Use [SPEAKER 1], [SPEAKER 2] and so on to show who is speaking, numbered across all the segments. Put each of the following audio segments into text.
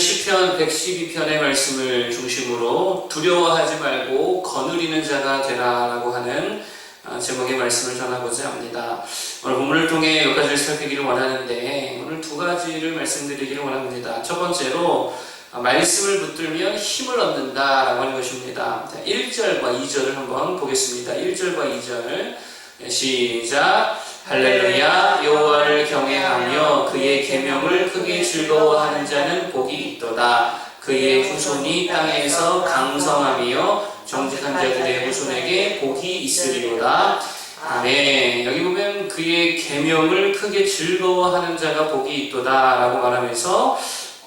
[SPEAKER 1] 시편 112편의 말씀을 중심으로 두려워하지 말고 거느리는 자가 되라라고 하는 제목의 말씀을 전하고자 합니다. 오늘 본문을 통해 몇 가지를 살피기를 원하는데 오늘 두 가지를 말씀드리기를 원합니다. 첫 번째로 말씀을 붙들면 힘을 얻는다라고 하는 것입니다. 1절과 2절을 한번 보겠습니다. 1절과 2절 시작. 할렐루야. 여호와를 경외하며 그의 계명을 크게 즐거워하는 자는 복이 있도다. 그의 후손이 땅에서 강성하며 정직한 자들의 후손에게 복이 있으리로다. 아멘. 여기 보면 그의 계명을 크게 즐거워하는 자가 복이 있도다 라고 말하면서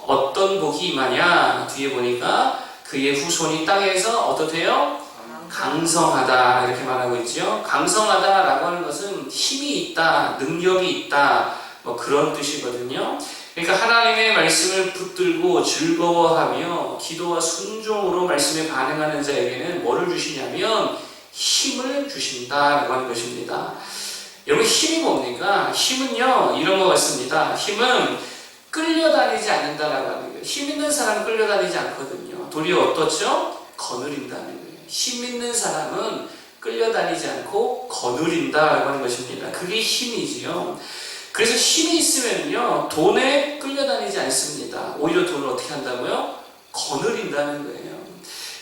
[SPEAKER 1] 어떤 복이 임하냐, 뒤에 보니까 그의 후손이 땅에서 어떻대요? 강성하다 이렇게 말하고 있죠. 강성하다라고 하는 것은 힘이 있다, 능력이 있다, 뭐 그런 뜻이거든요. 그러니까 하나님의 말씀을 붙들고 즐거워하며 기도와 순종으로 말씀에 반응하는 자에게는 뭐를 주시냐면 힘을 주신다라고 하는 것입니다. 여러분, 힘이 뭡니까? 힘은요, 이런 것 같습니다. 힘은 끌려다니지 않는다라고 하는 거예요. 힘 있는 사람은 끌려다니지 않거든요. 도리어 어떻죠? 거느린다는 거예요. 힘 있는 사람은 끌려다니지 않고 거느린다라고 하는 것입니다. 그게 힘이지요. 그래서 힘이 있으면요, 돈에 끌려다니지 않습니다. 오히려 돈을 어떻게 한다고요? 거느린다는 거예요.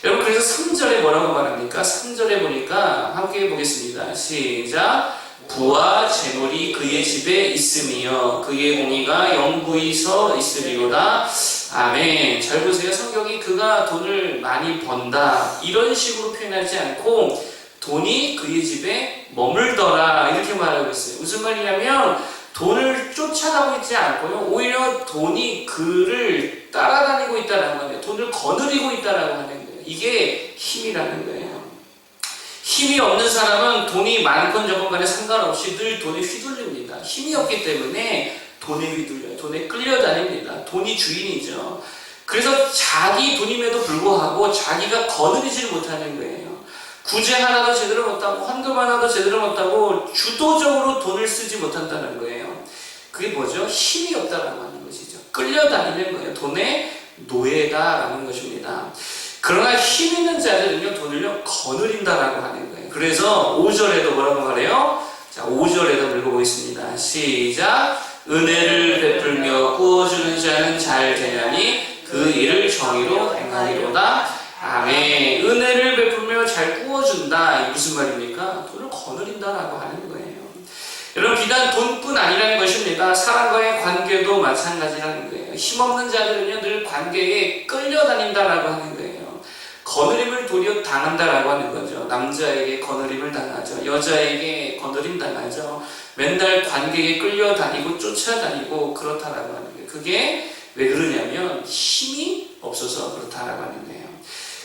[SPEAKER 1] 여러분, 그래서 3절에 뭐라고 말합니까? 3절에 보니까 함께 보겠습니다. 시작. 부와 재물이 그의 집에 있으며 그의 공의가 영구히 서 있으리로다. 아멘. 잘 보세요. 성경이 그가 돈을 많이 번다 이런 식으로 표현하지 않고 돈이 그의 집에 머물더라 이렇게 말하고 있어요. 무슨 말이냐면 돈을 쫓아가고 있지 않고요, 오히려 돈이 그를 따라다니고 있다는 거예요. 돈을 거느리고 있다는 거예요. 이게 힘이라는 거예요. 힘이 없는 사람은 돈이 많건 적건 간에 상관없이 늘 돈에 휘둘립니다. 힘이 없기 때문에 돈에 휘둘려요. 돈에 끌려다닙니다. 돈이 주인이죠. 그래서 자기 돈임에도 불구하고 자기가 거느리지를 못하는 거예요. 구제 하나도 제대로 못하고 헌금 하나도 제대로 못하고 주도적으로 돈을 쓰지 못한다는 거예요. 그게 뭐죠? 힘이 없다라고 하는 것이죠. 끌려다니는 거예요. 돈의 노예다라는 것입니다. 그러나 힘 있는 자들은요, 돈을요, 거느린다라고 하는 거예요. 그래서 5절에도 뭐라고 말해요? 자, 5절에도 읽어보겠습니다. 시작. 은혜를 베풀며 구워주는 자는 잘 되나니 그 일을 정의로 행하리로다. 아멘. 은혜를 베풀며 잘 구워준다. 이게 무슨 말입니까? 돈을 거느린다라고 하는 거예요. 여러분, 비단 돈뿐 아니라는 것입니다. 사람과의 관계도 마찬가지라는 거예요. 힘없는 자들은요, 늘 관계에 끌려다닌다라고 하는 거예요. 거느림을 도리어 당한다라고 하는 거죠. 남자에게 거느림을 당하죠. 여자에게 거느림 당하죠. 맨날 관계에 끌려다니고 쫓아다니고 그렇다라고 하는 거예요. 그게 왜 그러냐면 힘이 없어서 그렇다라고 하는 거예요.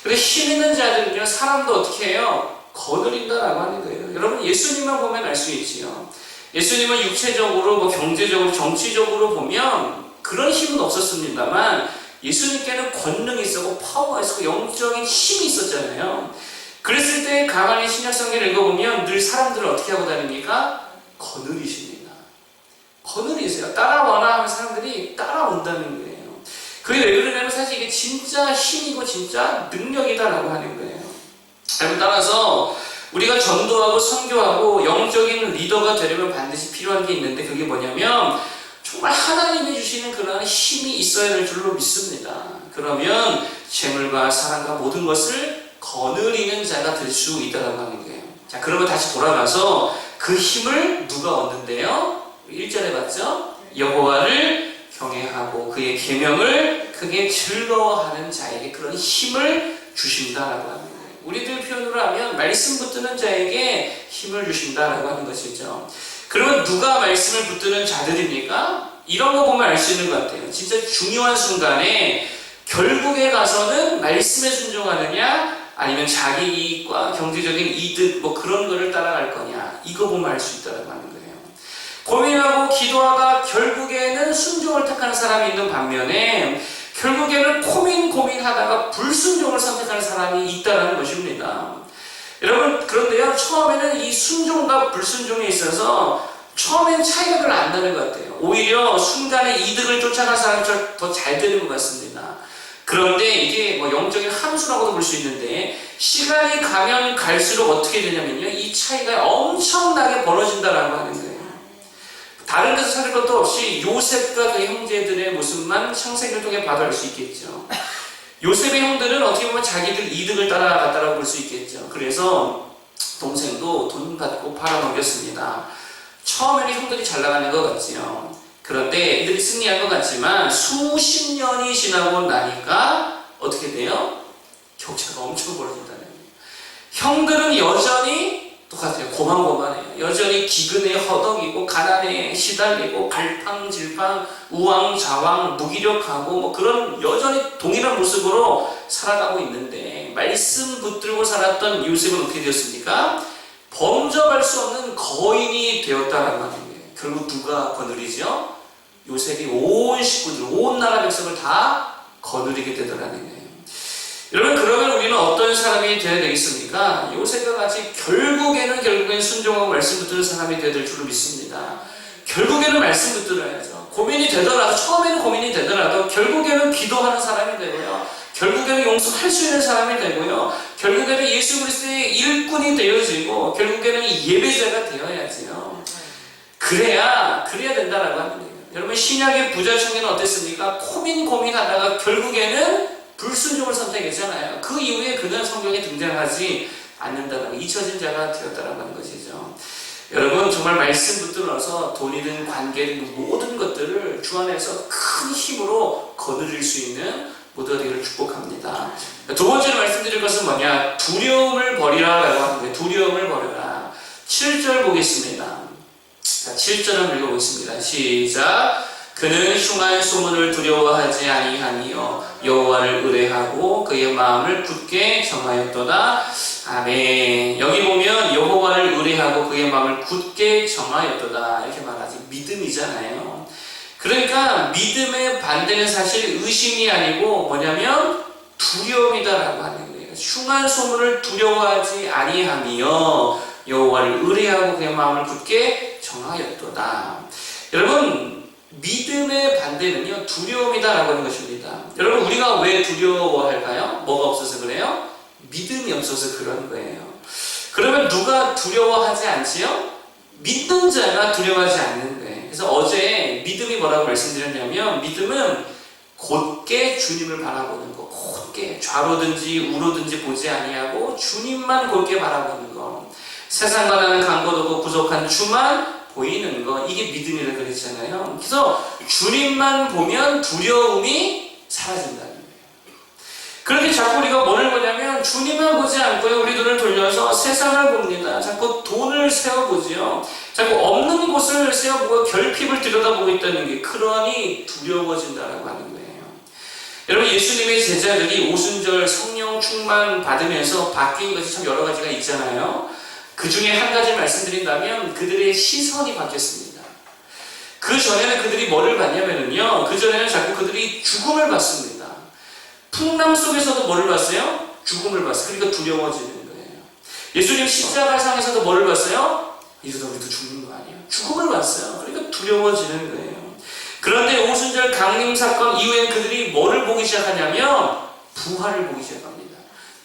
[SPEAKER 1] 그래서 힘 있는 자들은요, 사람도 어떻게 해요? 거느린다라고 하는 거예요. 여러분, 예수님만 보면 알 수 있지요. 예수님은 육체적으로, 뭐 경제적으로, 정치적으로 보면 그런 힘은 없었습니다만 예수님께는 권능이 있었고 파워가 있었고 영적인 힘이 있었잖아요. 그랬을 때 가만히 신약성경을 읽어보면 늘 사람들을 어떻게 하고 다닙니까? 거느리십니다. 거느리세요. 따라와라 하면 사람들이 따라온다는 거예요. 그게 왜 그러냐면 사실 이게 진짜 힘이고 진짜 능력이다라고 하는 거예요. 여러분, 따라서 우리가 전도하고 선교하고 영적인 리더가 되려면 반드시 필요한 게 있는데 그게 뭐냐면 정말 하나님이 주시는 그런 힘이 있어야 될 줄로 믿습니다. 그러면 재물과 사랑과 모든 것을 거느리는 자가 될 수 있다고 하는 거예요. 자, 그러면 다시 돌아가서 그 힘을 누가 얻는데요? 1절에 봤죠? 여호와를 경외하고 그의 계명을 크게 즐거워하는 자에게 그런 힘을 주신다라고 하는 거예요. 우리들 표현으로 하면 말씀 붙드는 자에게 힘을 주신다라고 하는 것이죠. 그러면 누가 말씀을 붙드는 자들입니까? 이런 거 보면 알 수 있는 것 같아요. 진짜 중요한 순간에 결국에 가서는 말씀에 순종하느냐 아니면 자기 이익과 경제적인 이득 뭐 그런 거를 따라갈 거냐, 이거 보면 알 수 있다고 하는 거예요. 고민하고 기도하다 결국에는 순종을 택하는 사람이 있는 반면에 결국에는 고민하다가 불순종을 선택하는 사람이 있다는 것입니다. 여러분, 그런데요, 처음에는 이 순종과 불순종에 있어서 처음엔 차이가 별로 안 나는 것 같아요. 오히려 순간의 이득을 쫓아간 사람처럼 더 잘 되는 것 같습니다. 그런데 이게 뭐 영적인 함수라고도 볼 수 있는데 시간이 가면 갈수록 어떻게 되냐면요. 이 차이가 엄청나게 벌어진다라고 하는 거예요. 다른 데서 찾을 것도 없이 요셉과 그 형제들의 모습만 창세기를 통해 봐도 알 수 있겠죠. 요셉의 형들은 어떻게 보면 자기들 이득을 따라갔다라고 볼 수 있겠죠. 그래서 동생도 돈 받고 팔아넘겼습니다. 처음에는 형들이 잘 나가는 것 같지요. 그런데 이들이 승리한 것 같지만 수십 년이 지나고 나니까 어떻게 돼요? 격차가 엄청 벌어진다는 거예요. 형들은 여전히 똑같아요. 고만고만해요. 여전히 기근에 허덕이고 가난에 시달리고 갈팡질팡 우왕좌왕 무기력하고 뭐 그런 여전히 동일한 모습으로 살아가고 있는데 말씀 붙들고 살았던 요셉은 어떻게 되었습니까? 범접할 수 없는 거인이 되었다라고 하는 거예요. 결국 누가 거느리죠? 요셉이 온 식구들, 온 나라 백성을 다 거느리게 되더라는 거예요. 여러분, 그러면 우리는 어떤 사람이 되어야 되겠습니까? 요셉과 같이 결국에는 순종하고 말씀 붙드는 사람이 되어야 될 줄로 믿습니다. 결국에는 말씀 붙들어야죠. 고민이 되더라도, 처음에는 고민이 되더라도 결국에는 기도하는 사람이 되고요. 결국에는 용서할 수 있는 사람이 되고요. 결국에는 예수 그리스도의 일꾼이 되어지고 결국에는 예배자가 되어야지요. 그래야 된다라고 하는 거예요. 여러분, 신약의 부자 청년은 어땠습니까? 고민하다가 결국에는 불순종을 선택했잖아요. 그 이후에 그는 성경에 등장하지 않는다라고, 잊혀진 자가 되었다라고 하는 것이죠. 여러분, 정말 말씀 붙들어서 돈이든 관계든 모든 것들을 주 안에서 큰 힘으로 거느릴 수 있는 모두가 되기를 축복합니다. 두 번째로 말씀드릴 것은 뭐냐? 두려움을 버리라라고 하는데, 두려움을 버려라. 7절 보겠습니다. 자, 7절 한번 읽어보겠습니다. 시작. 그는 흉한 소문을 두려워하지 아니하니요 여호와를 의뢰하고 그의 마음을 굳게 정하였도다. 아멘. 여기 보면 여호와를 의뢰하고 그의 마음을 굳게 정하였도다 이렇게 말하지. 믿음이잖아요. 그러니까 믿음의 반대는 사실 의심이 아니고 뭐냐면 두려움이다라고 하는 거예요. 흉한 소문을 두려워하지 아니하며 여호와를 의뢰하고 그의 마음을 굳게 정하였도다. 여러분, 믿음의 반대는요 두려움이다라고 하는 것입니다. 여러분, 우리가 왜 두려워할까요? 뭐가 없어서 그래요? 믿음이 없어서 그런 거예요. 그러면 누가 두려워하지 않지요? 믿는 자가 두려워하지 않는 거예요. 그래서 어제 믿음이 뭐라고 말씀드렸냐면, 믿음은 곧게 주님을 바라보는 거, 곧게 좌로든지 우로든지 보지 아니하고 주님만 곧게 바라보는 거, 세상과는 강도 없고 부족한 주만 보이는 거, 이게 믿음이라고 그랬잖아요. 그래서 주님만 보면 두려움이 사라진다는 거예요. 그렇게 자꾸 우리가 뭐를 보냐면 주님만 보지 않고요, 우리 눈을 돌려서 세상을 봅니다. 자꾸 돈을 세워보지요. 자꾸 없는 곳을 세워보고 결핍을 들여다보고 있다는 게, 그러니 두려워진다라고 하는 거예요. 여러분, 예수님의 제자들이 오순절 성령 충만 받으면서 바뀐 것이 참 여러 가지가 있잖아요. 그 중에 한 가지 말씀드린다면 그들의 시선이 바뀌었습니다. 그 전에는 그들이 뭐를 봤냐면요, 그 전에는 자꾸 그들이 죽음을 봤습니다. 풍랑 속에서도 뭐를 봤어요? 죽음을 봤어요. 그러니까 두려워지는 거예요. 예수님 십자가상에서도 뭐를 봤어요? 이러다 우리도 죽는 거 아니에요? 죽음을 봤어요. 그러니까 두려워지는 거예요. 그런데 오순절 강림 사건 이후엔 그들이 뭐를 보기 시작하냐면 부활을 보기 시작합니다.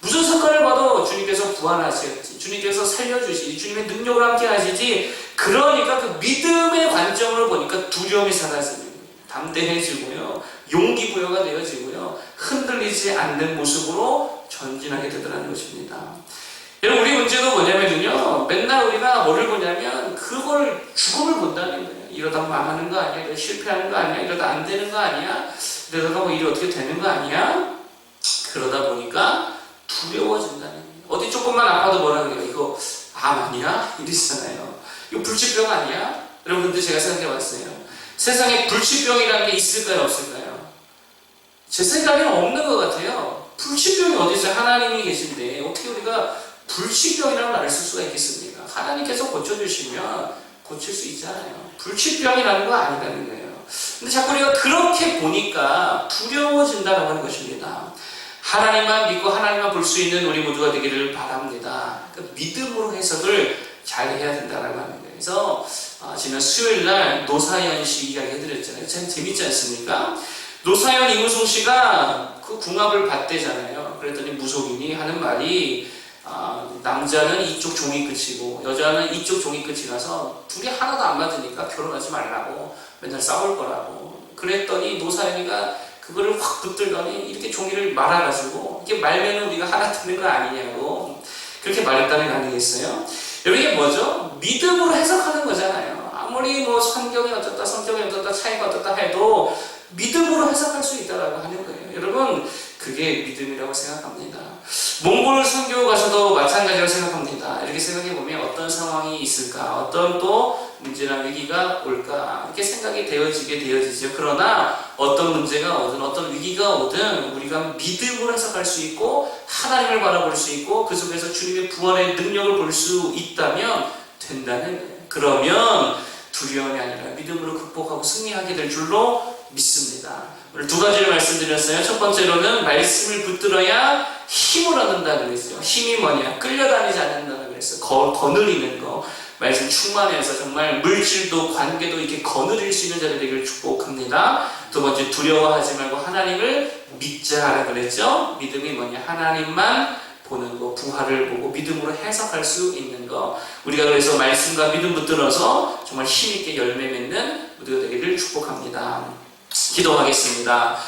[SPEAKER 1] 무슨 사건을 봐도 주님께서 부활하시겠지, 주님께서 살려주시지, 주님의 능력을 함께 하시지. 그러니까 그 믿음의 관점으로 보니까 두려움이 사라지는 거예요. 담대해지고요, 용기부여가 되어지고요, 흔들리지 않는 모습으로 전진하게 되더라는 것입니다. 여러분, 우리 문제도 뭐냐면요, 맨날 우리가 뭐를 보냐면 그걸 죽음을 본다는 거예요. 이러다 망하는 거 아니야? 이러다 실패하는 거 아니야? 이러다 안 되는 거 아니야? 이러다가 뭐 일이 어떻게 되는 거 아니야? 그러다 보니까 두려워진다는 거예요. 어디 조금만 아파도 뭐라 그래요? 이거 암 아니야? 이러시잖아요. 이거 불치병 아니야? 여러분, 근데 제가 생각해봤어요. 세상에 불치병이라는 게 있을까요? 없을까요? 제 생각에는 없는 것 같아요. 불치병이 어디 있어요? 하나님이 계신데 어떻게 우리가 불치병이라는 말을 쓸 수가 있겠습니까? 하나님께서 고쳐주시면 고칠 수 있잖아요. 불치병이라는 거 아니라는 거예요. 근데 자꾸 우리가 그렇게 보니까 두려워진다고 하는 것입니다. 하나님만 믿고 하나님만 볼 수 있는 우리 모두가 되기를 바랍니다. 그러니까 믿음으로 해석을 잘 해야 된다고 하는 거예요. 그래서 지난 수요일날 노사연 씨 이야기 해드렸잖아요. 참 재밌지 않습니까? 노사연 이무송 씨가 그 궁합을 봤대잖아요. 그랬더니 무속인이 하는 말이 남자는 이쪽 종이 끝이고 여자는 이쪽 종이 끝이라서 둘이 하나도 안 맞으니까 결혼하지 말라고 맨날 싸울 거라고. 그랬더니 노사연이가 그거를 확 붙들더니 이렇게 종이를 말아가지고 이렇게 말면 우리가 하나 되는 거 아니냐고 그렇게 말했다는 거 아니겠어요? 여러분 이게 뭐죠? 믿음으로 해석하는 거잖아요. 아무리 뭐 성경이 어떻다 성격이 어떻다 차이가 어떻다 해도 믿음으로 해석할 수 있다라고 하는 거예요. 여러분 그게 믿음이라고 생각합니다. 몽골 선교 가서도 마찬가지라고 생각합니다. 이렇게 생각해보면 어떤 상황이 있을까, 어떤 또 문제나 위기가 올까 이렇게 생각이 되어지죠. 그러나 어떤 문제가 오든 어떤 위기가 오든 우리가 믿음으로 해석할 수 있고 하나님을 바라볼 수 있고 그 속에서 주님의 부활의 능력을 볼 수 있다면 된다는 거예요. 그러면 두려움이 아니라 믿음으로 극복하고 승리하게 될 줄로 믿습니다. 오늘 두 가지를 말씀드렸어요. 첫 번째로는 말씀을 붙들어야 힘을 얻는다 그랬어요. 힘이 뭐냐? 끌려다니지 않는다고 그랬어요. 거느리는 거. 말씀 충만해서 정말 물질도 관계도 이렇게 거느릴 수 있는 자들 되기를 축복합니다. 두 번째, 두려워하지 말고 하나님을 믿자라 그랬죠. 믿음이 뭐냐? 하나님만 보는 거, 부활을 보고 믿음으로 해석할 수 있는 거. 우리가 그래서 말씀과 믿음 붙들어서 정말 힘있게 열매 맺는 우리가 되기를 축복합니다. 기도하겠습니다.